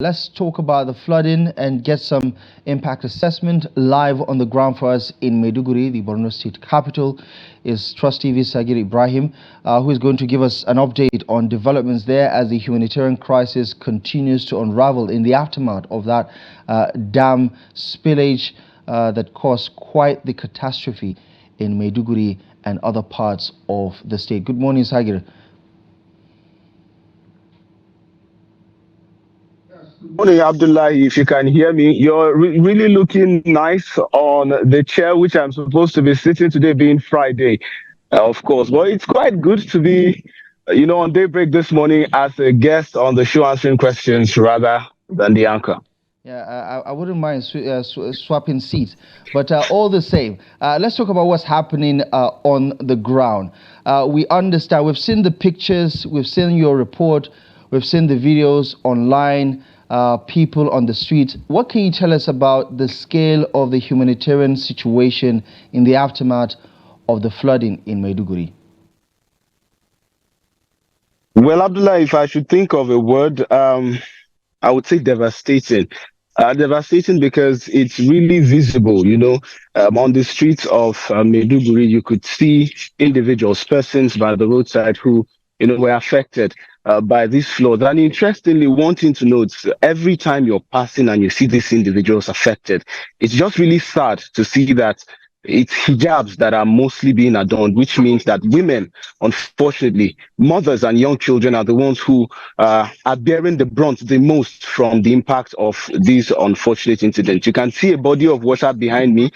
Let's talk about the flooding and get some impact assessment live on the ground for us in Maiduguri, the Borno State capital, is Trust TV's Sagir Ibrahim, who is going to give us an update on developments there as the humanitarian crisis continues to unravel in the aftermath of that dam spillage that caused quite the catastrophe in Maiduguri and other parts of the state. Good morning, Sagir. Morning, Abdullah. If you can hear me, you're really looking nice on the chair which I'm supposed to be sitting today, being Friday, of course. But it's quite good to be, on Daybreak this morning as a guest on the show answering questions rather than the anchor. Yeah, I wouldn't mind swapping seats, but all the same, let's talk about what's happening on the ground. We understand, we've seen the pictures, we've seen your report, we've seen the videos online, people on the streets. What can you tell us about the scale of the humanitarian situation in the aftermath of the flooding in Maiduguri? Well, Abdullah, if I should think of a word, I would say devastating. Devastating because it's really visible, on the streets of Maiduguri, you could see individuals, persons by the roadside who, were affected by these floods. And interestingly, one thing to note, every time you're passing and you see these individuals affected, it's just really sad to see that it's hijabs that are mostly being adorned, which means that women, unfortunately, mothers and young children are the ones who are bearing the brunt the most from the impact of these unfortunate incidents. You can see a body of water behind me.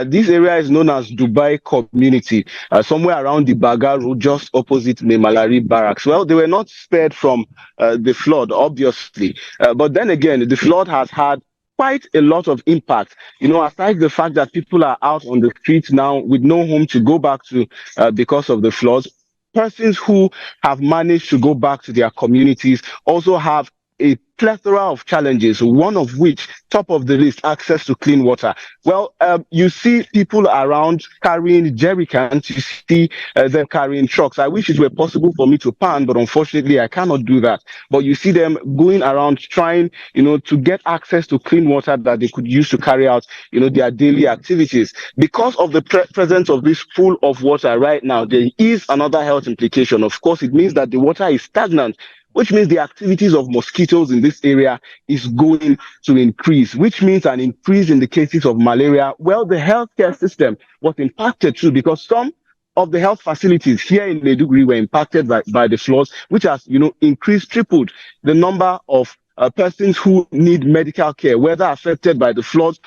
This area is known as Dubai Community, somewhere around the Baga Road, just opposite Memalari Barracks. Well, they were not spared from the flood, obviously. But then again, the flood has had quite a lot of impact, aside the fact that people are out on the streets now with no home to go back to because of the floods. Persons who have managed to go back to their communities also have a plethora of challenges, one of which, top of the list, access to clean water. Well, you see people around carrying jerry cans, you see them carrying trucks. I wish it were possible for me to pan, but unfortunately I cannot do that. But you see them going around trying, to get access to clean water that they could use to carry out, their daily activities. Because of the presence of this pool of water right now, there is another health implication. Of course, it means that the water is stagnant, which means the activities of mosquitoes in this area is going to increase, which means an increase in the cases of malaria. Well, the healthcare system was impacted too, because some of the health facilities here in Maiduguri were impacted by the floods, which has, increased, tripled the number of persons who need medical care, whether affected by the floods,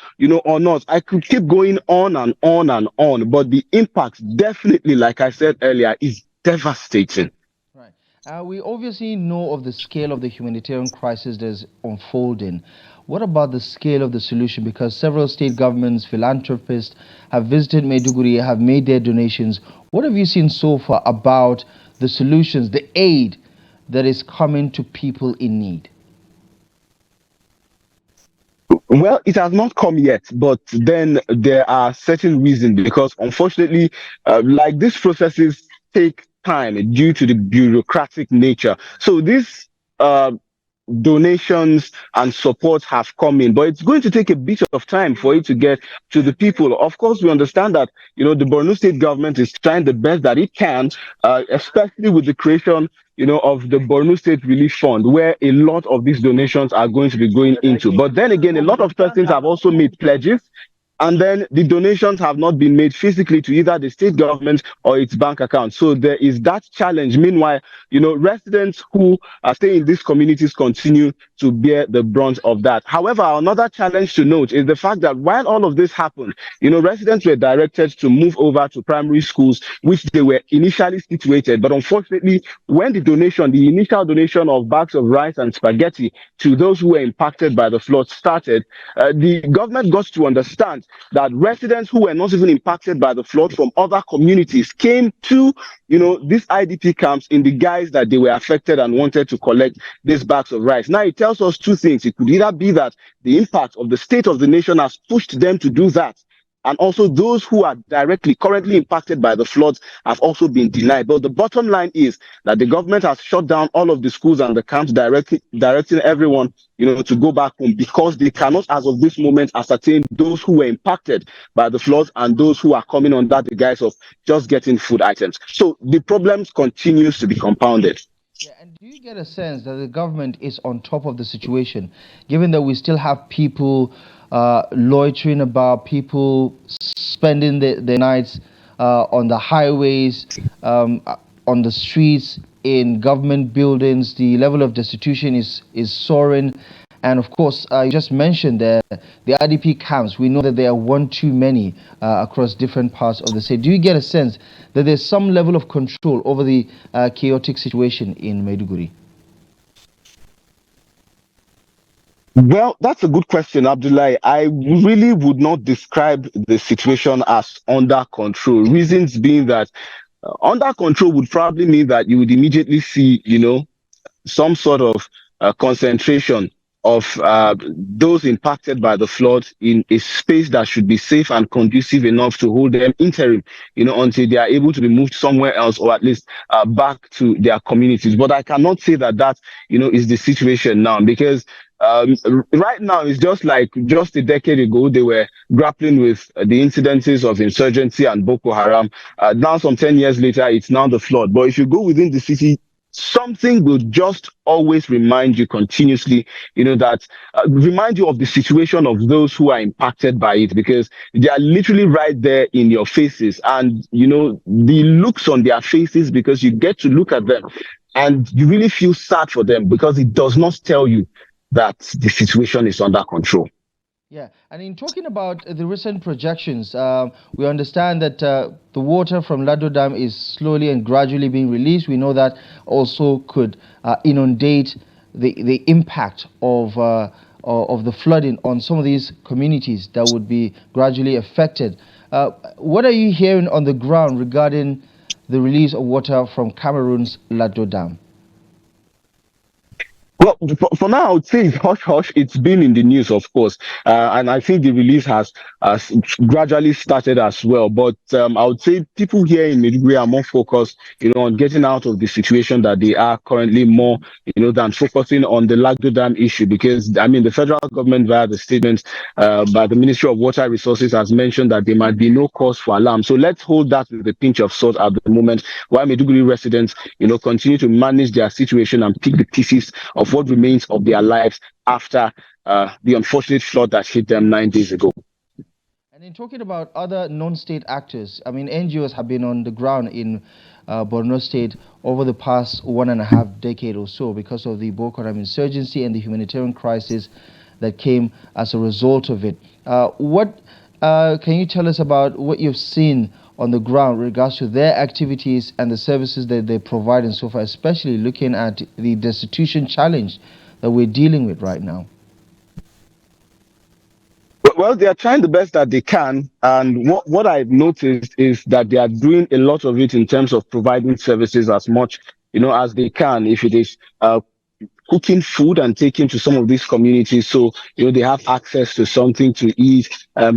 or not. I could keep going on and on and on, but the impact definitely, like I said earlier, is devastating. We obviously know of the scale of the humanitarian crisis that is unfolding. What about the scale of the solution? Because several state governments, philanthropists have visited Maiduguri, have made their donations. What have you seen so far about the solutions, the aid that is coming to people in need? Well, it has not come yet, but then there are certain reasons because unfortunately, like these processes take time due to the bureaucratic nature. So these donations and support have come in, but it's going to take a bit of time for it to get to the people. Of course, we understand that, the Borno state government is trying the best that it can, especially with the creation of the Borno State Relief Fund, where a lot of these donations are going to be going into. But then again, a lot of persons have also made pledges, and then the donations have not been made physically to either the state government or its bank account. So there is that challenge. Meanwhile, residents who are staying in these communities continue to bear the brunt of that. However, another challenge to note is the fact that while all of this happened, residents were directed to move over to primary schools, which they were initially situated. But unfortunately, when the initial donation of bags of rice and spaghetti to those who were impacted by the flood started, the government got to understand that residents who were not even impacted by the flood from other communities came to, these IDP camps in the guise that they were affected and wanted to collect these bags of rice. Now, it tells us two things. It could either be that the impact of the state of the nation has pushed them to do that, and also those who are currently impacted by the floods have also been denied. But the bottom line is that the government has shut down all of the schools and the camps, directing everyone, to go back home, because they cannot, as of this moment, ascertain those who were impacted by the floods and those who are coming under the guise of just getting food items. So the problems continues to be compounded. Yeah, and do you get a sense that the government is on top of the situation, given that we still have people loitering about, people spending their nights on the highways, on the streets, in government buildings? The level of destitution is soaring. And of course, you just mentioned the IDP camps. We know that there are one too many across different parts of the state. Do you get a sense that there's some level of control over the chaotic situation in Maiduguri? Well, that's a good question, Abdullahi. I really would not describe the situation as under control. Reasons being that under control would probably mean that you would immediately see, some sort of concentration of those impacted by the flood in a space that should be safe and conducive enough to hold them interim, until they are able to be moved somewhere else, or at least back to their communities. But I cannot say that, is the situation now, because right now it's just a decade ago they were grappling with the incidences of insurgency and Boko Haram. Now, some 10 years later, it's now the flood. But if you go within the city, something will just always remind you continuously, that remind you of the situation of those who are impacted by it, because they are literally right there in your faces. And, the looks on their faces, because you get to look at them and you really feel sad for them, because it does not tell you that the situation is under control. Yeah, and in talking about the recent projections, we understand that the water from Lado Dam is slowly and gradually being released. We know that also could inundate the impact of the flooding on some of these communities that would be gradually affected. What are you hearing on the ground regarding the release of water from Cameroon's Lado Dam? Well, for now, I would say hush hush. It's been in the news, of course, and I think the release has gradually started as well. But I would say people here in Maiduguri are more focused, on getting out of the situation that they are currently, more, than focusing on the Lagdo Dam issue. Because the federal government, via the statement by the Ministry of Water Resources, has mentioned that there might be no cause for alarm. So let's hold that with a pinch of salt at the moment, while Maiduguri residents, continue to manage their situation and pick the pieces of what remains of their lives after the unfortunate flood that hit them 9 days ago. And in talking about other non-state actors, NGOs have been on the ground in Borno State over the past 1.5 decades or so, because of the Boko Haram insurgency and the humanitarian crisis that came as a result of it. What can you tell us about what you've seen on the ground with regards to their activities and the services that they provide and so far, especially looking at the destitution challenge that we're dealing with right now? Well, they are trying the best that they can, and what I've noticed is that they are doing a lot of it in terms of providing services as much, as they can. If it is cooking food and taking to some of these communities, so they have access to something to eat,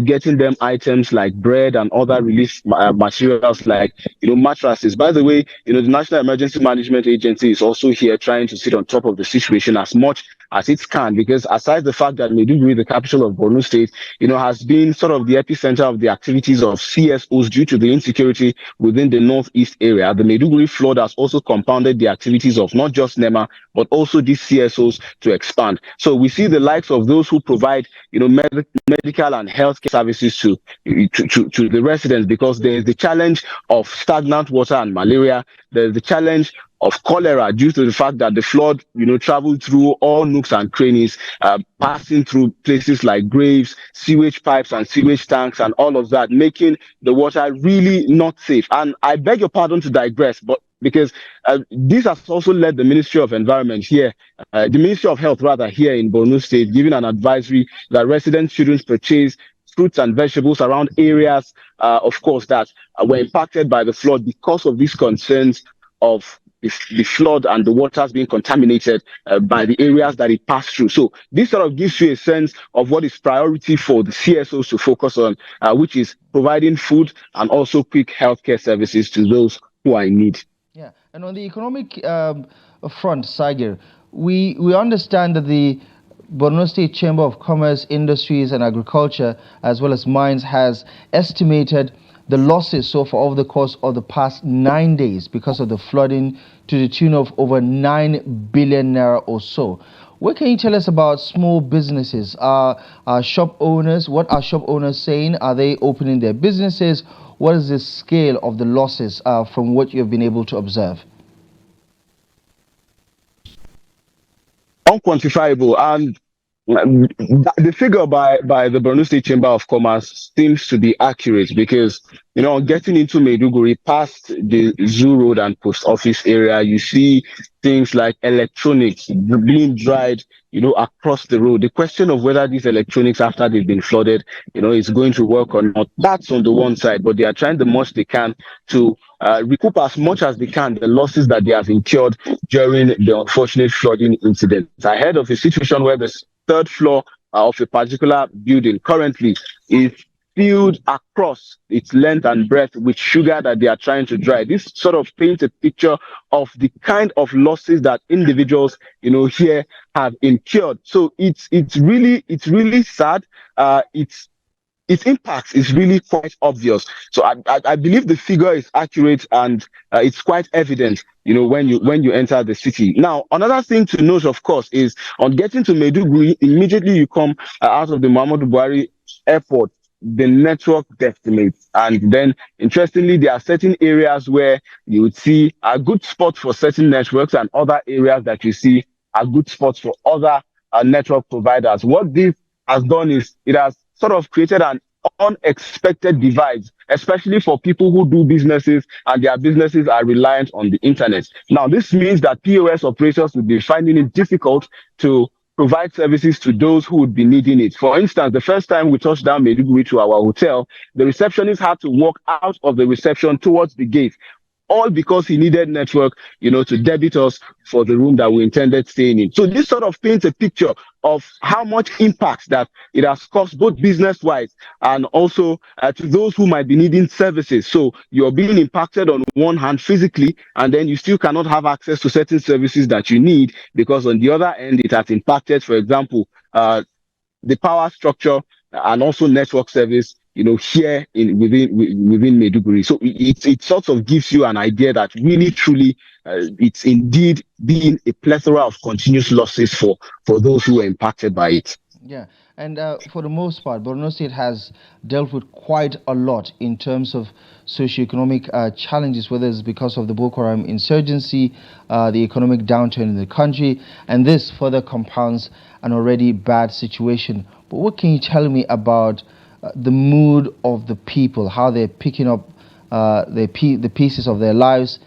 getting them items like bread and other relief materials like mattresses. By the way, the National Emergency Management Agency is also here trying to sit on top of the situation as much as it can, because aside the fact that Maiduguri, the capital of Borno State, has been sort of the epicenter of the activities of CSOs due to the insecurity within the northeast area, the Maiduguri flood has also compounded the activities of not just NEMA but also these CSOs to expand. So we see the likes of those who provide, medical and healthcare services to the residents, because there is the challenge of stagnant water and malaria. There's the challenge of cholera due to the fact that the flood, traveled through all nooks and crannies, passing through places like graves, sewage pipes and sewage tanks and all of that, making the water really not safe. And I beg your pardon to digress, but because this has also led the Ministry of Environment here, the Ministry of Health rather, here in Borno State, giving an advisory that residents shouldn't purchase fruits and vegetables around areas, of course, that were impacted by the flood, because of these concerns of the flood and the waters being contaminated by the areas that it passed through. So this sort of gives you a sense of what is priority for the CSOs to focus on, which is providing food and also quick healthcare services to those who are in need. Yeah, and on the economic front, Sagir, we understand that the Borno State Chamber of Commerce, Industries and Agriculture, as well as Mines, has estimated the losses so far over the course of the past 9 days because of the flooding to the tune of over 9 billion naira or so. What can you tell us about small businesses? Are shop owners, what are shop owners saying? Are they opening their businesses? What is the scale of the losses from what you have been able to observe? Unquantifiable, and the figure by the Borno State Chamber of Commerce seems to be accurate because, getting into Maiduguri past the Zoo Road and Post Office area, you see things like electronics being dried, across the road. The question of whether these electronics, after they've been flooded, is going to work or not, that's on the one side, but they are trying the most they can to recoup as much as they can the losses that they have incurred during the unfortunate flooding incident. Ahead of a situation where the third floor of a particular building currently is filled across its length and breadth with sugar that they are trying to dry. This sort of paints a picture of the kind of losses that individuals, here have incurred. So it's really sad. Its impact is really quite obvious. So I believe the figure is accurate, and it's quite evident, when you enter the city. Now, another thing to note, of course, is on getting to Maiduguri, immediately you come out of the Muhammadu Buhari airport, the network decimates. And then, interestingly, there are certain areas where you would see a good spot for certain networks, and other areas that you see are good spots for other network providers. What this has done is it has sort of created an unexpected divide, especially for people who do businesses and their businesses are reliant on the internet. Now, this means that POS operators will be finding it difficult to provide services to those who would be needing it. For instance, the first time we touched down Maiduguri to our hotel, the receptionist had to walk out of the reception towards the gate, all because he needed network, to debit us for the room that we intended staying in. So this sort of paints a picture of how much impact that it has caused, both business-wise and also to those who might be needing services. So you're being impacted on one hand physically, and then you still cannot have access to certain services that you need because on the other end, it has impacted, for example, the power structure and also network service, here within Maiduguri. So it sort of gives you an idea that really truly it's indeed been a plethora of continuous losses for those who were impacted by it. Yeah, and for the most part, Borno State has dealt with quite a lot in terms of socioeconomic challenges, whether it's because of the Boko Haram insurgency, the economic downturn in the country, and this further compounds an already bad situation. But what can you tell me about the mood of the people, how they're picking up the pieces of their lives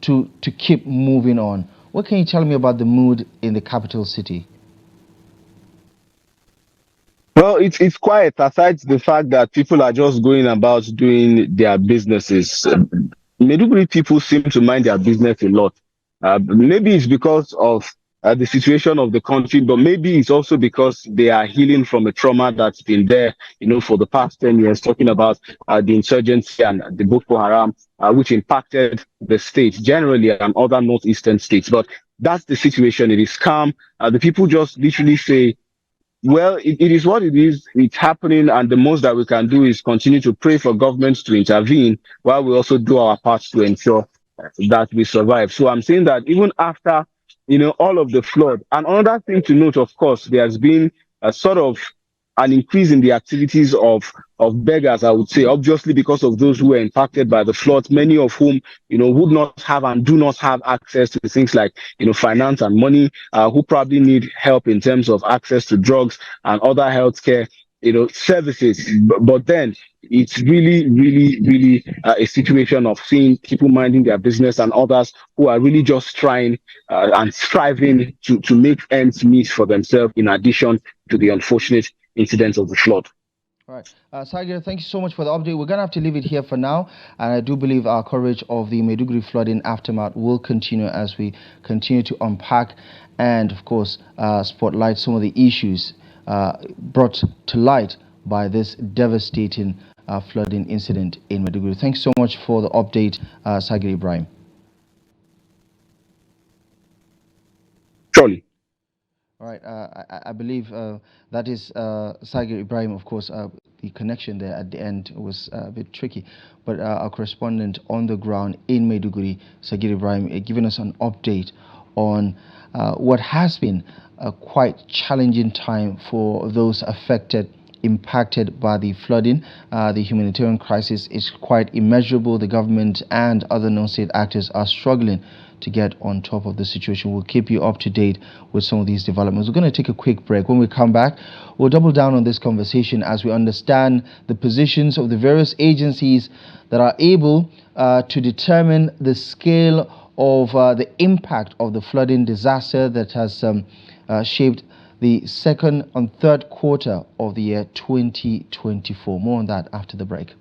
to keep moving on? What can you tell me about the mood in the capital city? Well, it's quiet, aside the fact that people are just going about doing their businesses. Maiduguri people seem to mind their business a lot. Maybe it's because of the situation of the country, but maybe it's also because they are healing from a trauma that's been there, for the past 10 years, talking about the insurgency and the Boko Haram, which impacted the state generally and other northeastern states. But that's the situation. It is calm. The people just literally say, well, it is what it is. It's happening, and the most that we can do is continue to pray for governments to intervene while we also do our part to ensure that we survive. So I'm saying that even after, all of the flood, and another thing to note, of course, there has been a sort of an increase in the activities of beggars, I would say, obviously because of those who were impacted by the floods, many of whom, would not have and do not have access to things like, finance and money, who probably need help in terms of access to drugs and other healthcare, services. But then it's really, really, really a situation of seeing people minding their business and others who are really just trying and striving to make ends meet for themselves in addition to the unfortunate incidents of the flood. All right. Sagar, thank you so much for the update. We're going to have to leave it here for now. And I do believe our coverage of the Maiduguri flooding aftermath will continue as we continue to unpack and, of course, spotlight some of the issues brought to light by this devastating flooding incident in Maiduguri. Thanks so much for the update, Sagar Ibrahim. Surely. All right, I believe that is Sagar Ibrahim. Of course, the connection there at the end was a bit tricky, but our correspondent on the ground in Maiduguri, Sagar Ibrahim, giving us an update on what has been a quite challenging time for those affected, impacted by the flooding. The humanitarian crisis is quite immeasurable. The government and other non-state actors are struggling to get on top of the situation. We'll keep you up to date with some of these developments. We're going to take a quick break. When we come back, we'll double down on this conversation as we understand the positions of the various agencies that are able to determine the scale of the impact of the flooding disaster that has shaped the second and third quarter of the year 2024. More on that after the break.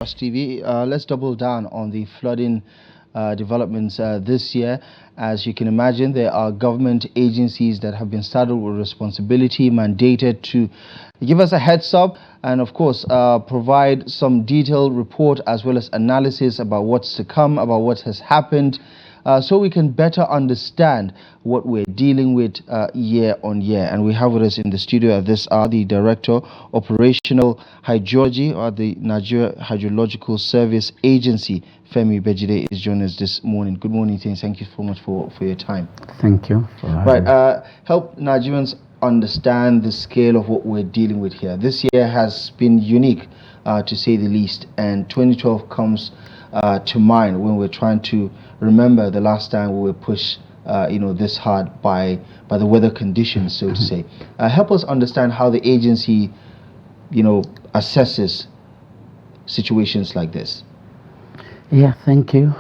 TV. Let's double down on the flooding developments this year. As you can imagine, there are government agencies that have been saddled with responsibility, mandated to give us a heads up and, of course, provide some detailed report as well as analysis about what's to come, about what has happened, so we can better understand what we're dealing with year on year. And we have with us in the studio at this hour the Director, Operational Hydrology, or the Nigeria Hydrological Service Agency, Femi Bejide, is joining us this morning. Good morning, thank you so much for your time. Thank you. Help Nigerians understand the scale of what we're dealing with here. This year has been unique, to say the least, and 2012 comes to mind when we're trying to remember the last time we were pushed this hard by the weather conditions, so to say. Help us understand how the agency assesses situations like this. Yeah, thank you.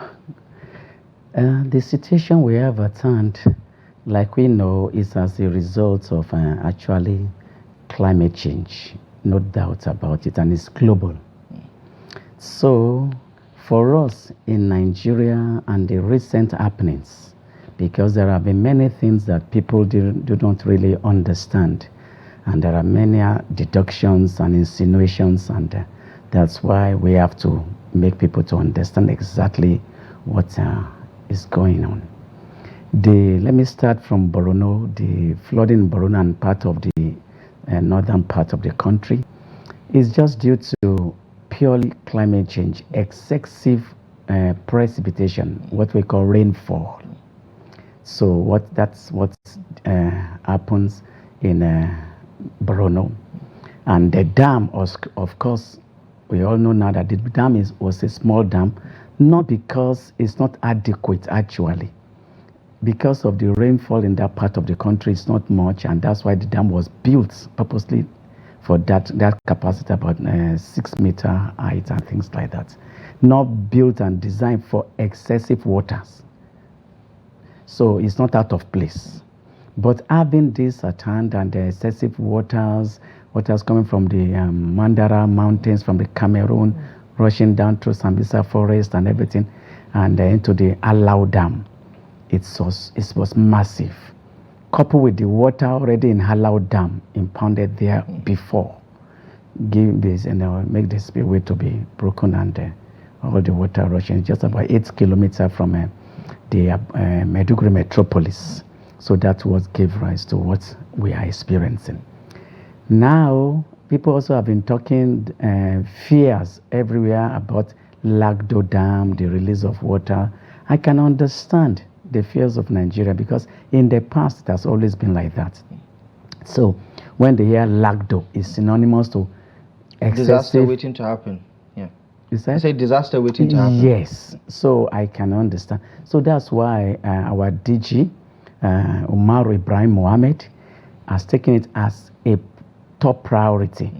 The situation we have at hand, like we know, is as a result of actually climate change, no doubt about it, and it's global. So for us in Nigeria and the recent happenings, because there have been many things that people do not really understand, and there are many deductions and insinuations and That's why we have to make people to understand exactly what is going on. Let me start from Borno. The flooding in Borno and part of the northern part of the country is just due to purely climate change, excessive precipitation, what we call rainfall. So that's what happens in Borno. And the dam, of course, we all know now that the dam was a small dam, not because it's not adequate actually. Because of the rainfall in that part of the country, it's not much, and that's why the dam was built purposely for that capacity, about 6-meter height and things like that. Not built and designed for excessive waters. So it's not out of place. But having this at hand and the excessive waters coming from the Mandara Mountains, from the Cameroon, rushing down through Sambisa Forest and everything, and into the Alau Dam, it was massive. Coupled with the water already in Alau Dam impounded there before, give this and make the spillway to be broken, and all the water rushing just about 8 kilometers from the Maiduguri metropolis. So that what gave rise to what we are experiencing. Now, people also have been talking fears everywhere about Lagdo Dam, the release of water. I can understand the fears of Nigeria because in the past it has always been like that. So when they hear Lagdo, is synonymous to excessive disaster waiting to happen. Yeah. Is that? I say disaster waiting to happen. Yes. So I can understand. So that's why our DG, Umar Ibrahim Mohammed, has taken it as a top priority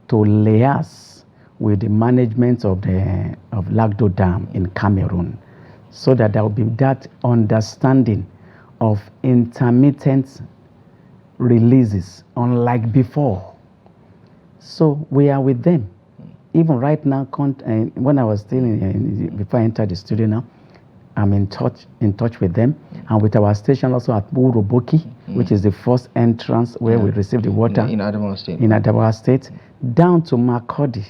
to liaise with the management of Lagdo Dam in Cameroon, so that there will be that understanding of intermittent releases, unlike before. So we are with them. Even right now, when I was still before I entered the studio now, I'm in touch with them, and with our station also at Uroboki, which is the first entrance where we receive the water in Adamawa State. In Adamawa State, down to Makodi,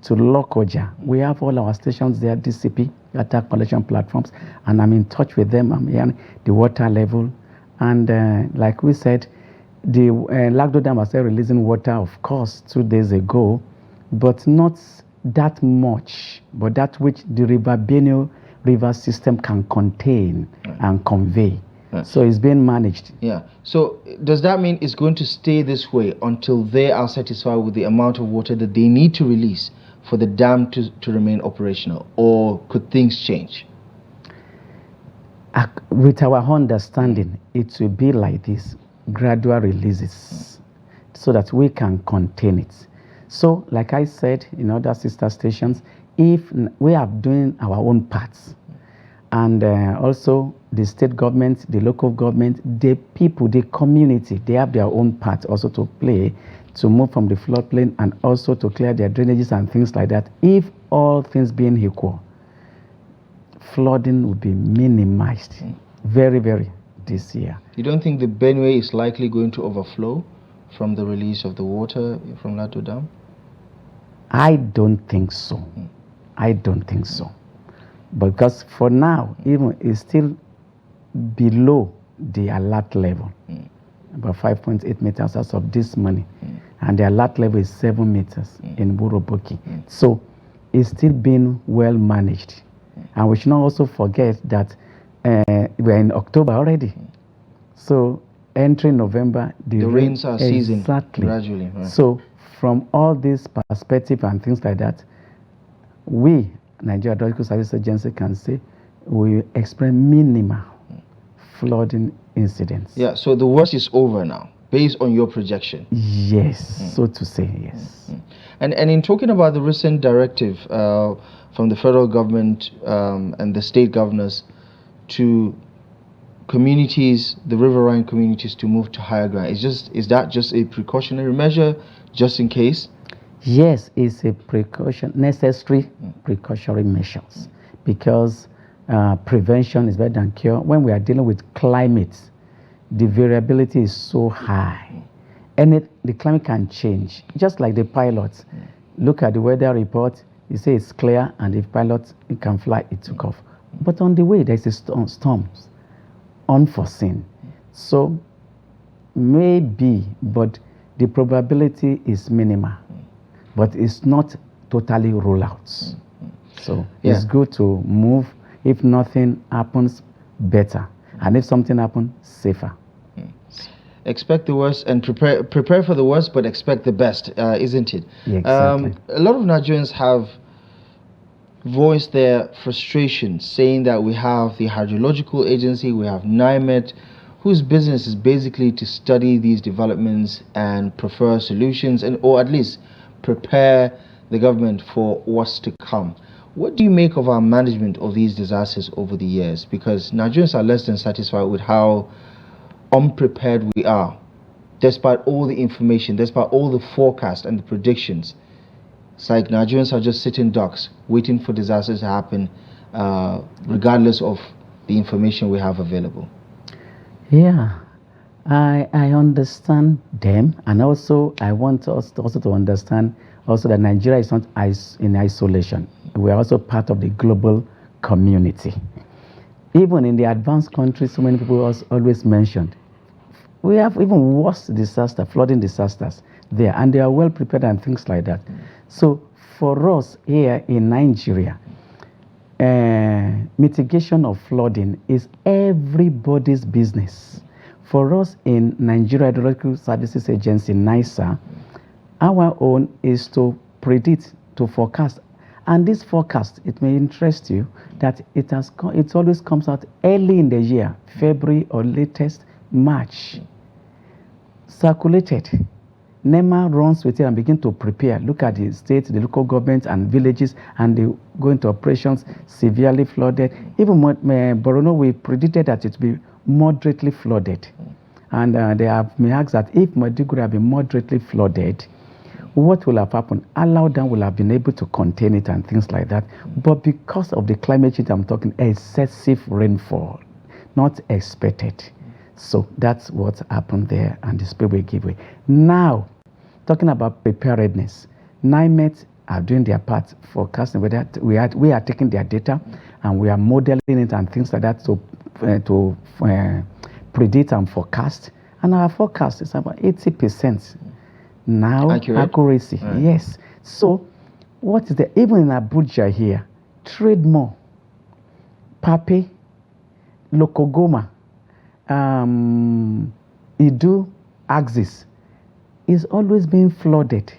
to Lokoja. We have all our stations there, DCP, attack collection platforms, and I'm in touch with them. I'm hearing the water level, and like we said, the Lagdo Dam was releasing water, of course, 2 days ago, but not that much, but that which the river system can contain and convey. So it's being managed. Yeah. So does that mean it's going to stay this way until they are satisfied with the amount of water that they need to release for the dam to remain operational, or could things change? With our understanding, it will be like this, gradual releases, so that we can contain it. So, like I said in other sister stations, if we are doing our own parts, and also the state government, the local government, the people, the community, they have their own part also to play to move from the floodplain and also to clear their drainages and things like that. If all things being equal, flooding will be minimized very, very this year. You don't think the Benue is likely going to overflow from the release of the water from Lagdo Dam? I don't think so. I don't think so. Because for now, even it's still below the alert level, about 5.8 meters as of this morning. And the alert level is 7 meters in Buroboki. So it's still being well managed. And we should not also forget that we're in October already. So entering November, the rains are ceasing exactly gradually. Right. So from all this perspective and things like that, we, Nigeria Hydrological Service Agency, can say we experience minimal flooding incidents. Yeah, so the worst is over now, based on your projection. Yes, so to say, yes. And in talking about the recent directive from the federal government and the state governors to communities, the riverine communities, to move to higher ground, is that just a precautionary measure, just in case? Yes, it's a necessary precautionary measures, because prevention is better than cure. When we are dealing with climate, the variability is so high, and the climate can change. Just like the pilots, Look at the weather report. You say it's clear, and if pilot can fly, it took off. But on the way, there's a storms, unforeseen. So maybe, but the probability is minimal. But it's not totally rule out. So it's good to move. If nothing happens, better. And if something happens, safer. Expect the worst and prepare for the worst, but expect the best, isn't it? Yeah, exactly. A lot of Nigerians have voiced their frustration, saying that we have the Hydrological Agency, we have Nimet, whose business is basically to study these developments and prefer solutions, and or at least prepare the government for what's to come. What do you make of our management of these disasters over the years? Because Nigerians are less than satisfied with how unprepared we are, despite all the information, despite all the forecasts and the predictions. It's like Nigerians are just sitting ducks, waiting for disasters to happen, regardless of the information we have available. Yeah, I understand them, and also I want us to understand also that Nigeria is not in isolation. We are also part of the global community. Even in the advanced countries, so many people always mentioned, we have even worse disaster, flooding disasters there, and they are well prepared and things like that. So for us here in Nigeria, mitigation of flooding is everybody's business. For us in Nigeria Hydrological Services Agency, NISA, our own is to predict, to forecast. And this forecast, it may interest you that it always comes out early in the year, February or latest March. Circulated. NEMA runs with it and begin to prepare. Look at the states, the local governments and villages, and they go into operations severely flooded. Even Borno, we predicted that it will be moderately flooded. And they have me asked that if Maiduguri have been moderately flooded, what will have happened? Allow Dam will have been able to contain it and things like that. But because of the climate change I'm talking, excessive rainfall, not expected. So that's what happened there, and the spillway give way. Now, talking about preparedness, Nimet are doing their part forecasting. We are taking their data and we are modeling it and things like that to predict and forecast. And our forecast is about 80% now accuracy. Right. Yes. So, what is the even in Abuja here? Trademore, Pape, Lokogoma, Idu, Axis is always being flooded.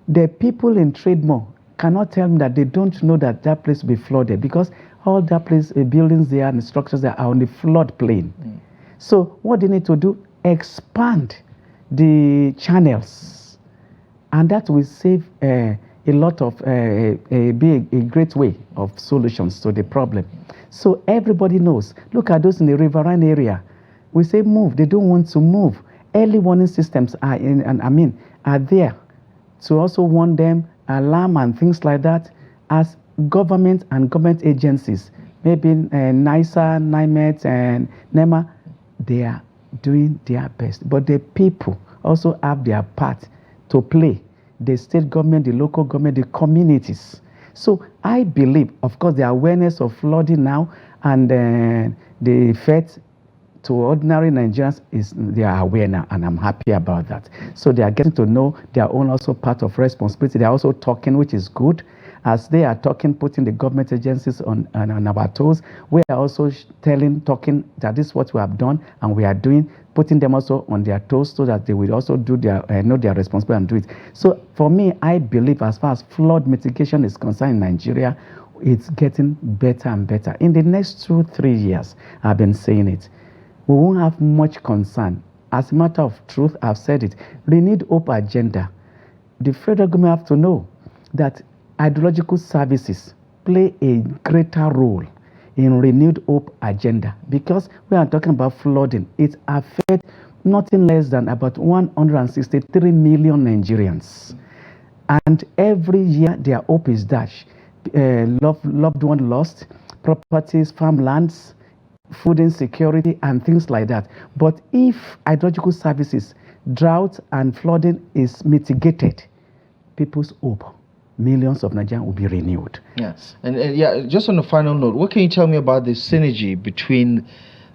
The people in Trademore cannot tell me that they don't know that that place will be flooded, because all that place, buildings there and structures there are on the flood plain. So what they need to do, expand the channels, and that will save a lot of be a great way of solutions to the problem. So everybody knows. Look at those in the riverine area. We say move, they don't want to move. Early warning systems are are there to also warn them, alarm and things like that. As government and government agencies, maybe NISA, Nimet, and NEMA, they are doing their best. But the people also have their part to play. The state government, the local government, the communities. So I believe, of course, the awareness of flooding now and the effect to ordinary Nigerians they are aware now, and I'm happy about that. So they are getting to know their own also part of responsibility. They are also talking, which is good. As they are talking, putting the government agencies on our toes, we are also talking that this is what we have done and we are doing, putting them also on their toes so that they will also do their know their responsibility and do it. So for me, I believe as far as flood mitigation is concerned in Nigeria, it's getting better and better. In the next 2-3 years, I've been saying it, we won't have much concern. As a matter of truth, I've said it, renewed hope agenda. The federal government have to know that hydrological services play a greater role in renewed hope agenda, because we are talking about flooding. It affects nothing less than about 163 million Nigerians. And every year their hope is dashed. Loved one lost, properties, farmlands, food insecurity and things like that. But if hydrological services, drought and flooding is mitigated, people's hope millions of Nigerians will be renewed. Yes. And yeah, just on a final note, what can you tell me about the synergy between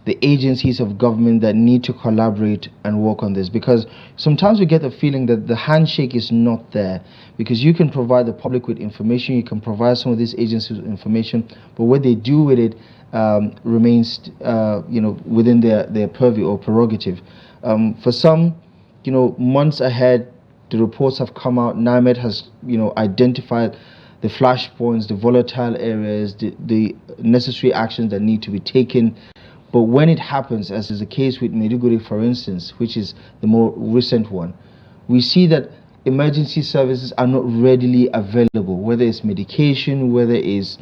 the agencies of government that need to collaborate and work on this? Because sometimes we get the feeling that the handshake is not there, because you can provide the public with information, you can provide some of these agencies with information, but what they do with it remains within their purview or prerogative. For some, months ahead, the reports have come out. Nimet has identified the flashpoints, the volatile areas, the necessary actions that need to be taken. But when it happens, as is the case with Maiduguri, for instance, which is the more recent one, we see that emergency services are not readily available, whether it's medication, whether it's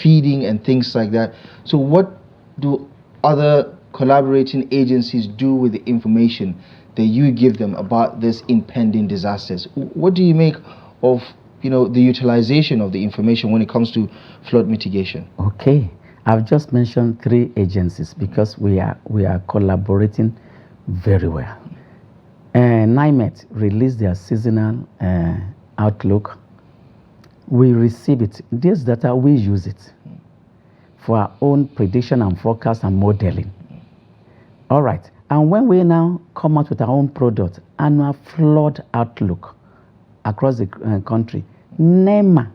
feeding and things like that. So what do other collaborating agencies do with the information that you give them about this impending disasters? What do you make of the utilization of the information when it comes to flood mitigation? Okay. I've just mentioned 3 agencies because we are collaborating very well. Nimet released their seasonal outlook. We receive it. This data, we use it for our own prediction and forecast and modeling. All right. And when we now come out with our own product, annual flood outlook across the country, NEMA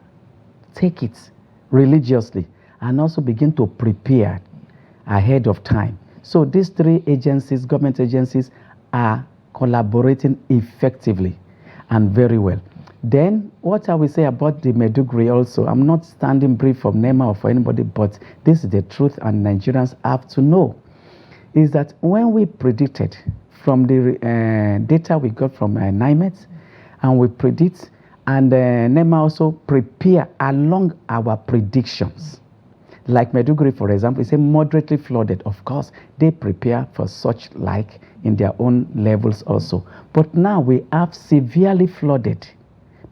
take it religiously and also begin to prepare ahead of time. So these 3 agencies, government agencies, are collaborating effectively and very well. Then what I will say about the Maiduguri also, I'm not standing brief from NEMA or for anybody, but this is the truth and Nigerians have to know, is that when we predicted from the data we got from Nimet, and we predict, and NEMA also prepare along our predictions. Like Maiduguri, for example, is a moderately flooded. Of course, they prepare for such like in their own levels also. But now we have severely flooded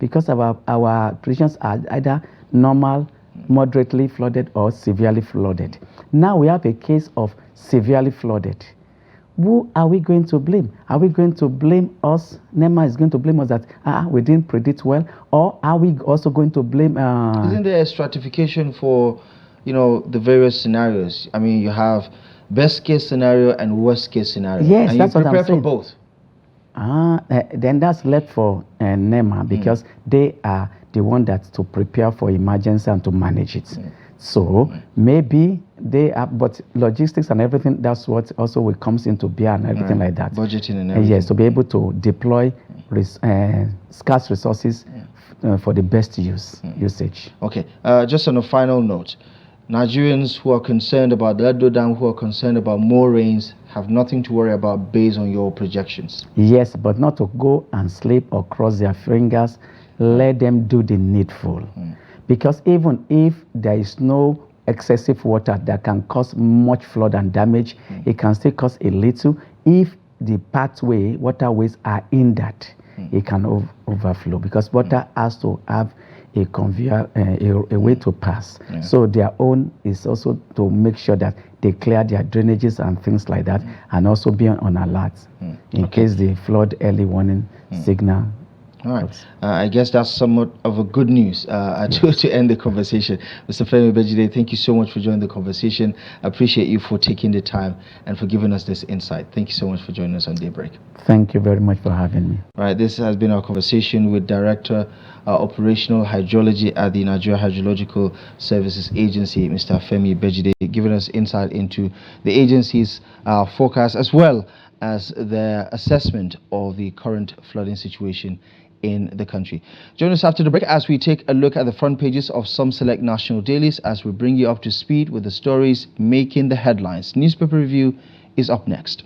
because our predictions are either normal, moderately flooded, or severely flooded. Now we have a case of severely flooded. Who are we going to blame? Are we going to blame us? NEMA is going to blame us that we didn't predict well, or are we also going to blame? Isn't there a stratification for the various scenarios? I mean, you have best case scenario and worst case scenario. Yes, and that's you what I'm prepare saying. for both. Then that's left for NEMA because they are the one that's to prepare for emergency and to manage it. So maybe they are, but logistics and everything, that's what also will comes into bear and everything like that. Budgeting and everything. Yes, to be able to deploy scarce resources for the best usage. Okay, just on a final note, Nigerians who are concerned about the Ledo Dam, who are concerned about more rains, have nothing to worry about based on your projections. Yes, but not to go and sleep or cross their fingers. Let them do the needful. Because even if there is no excessive water that can cause much flood and damage, it can still cause a little. If the pathway, waterways are hindered, it can overflow because water has to have a conveyor, a way to pass. So their own is also to make sure that they clear their drainages and things like that, and also be on alert in case the flood early warning signal. All right. I guess that's somewhat of a good news to end the conversation. Mr. Femi Bejide, thank you so much for joining the conversation. I appreciate you for taking the time and for giving us this insight. Thank you so much for joining us on Daybreak. Thank you very much for having me. All right. This has been our conversation with Director Operational Hydrology at the Nigeria Hydrological Services Agency, Mr. Femi Bejide, giving us insight into the agency's forecast as well as their assessment of the current flooding situation in the country. Join us after the break as we take a look at the front pages of some select national dailies as we bring you up to speed with the stories making the headlines. Newspaper review is up next.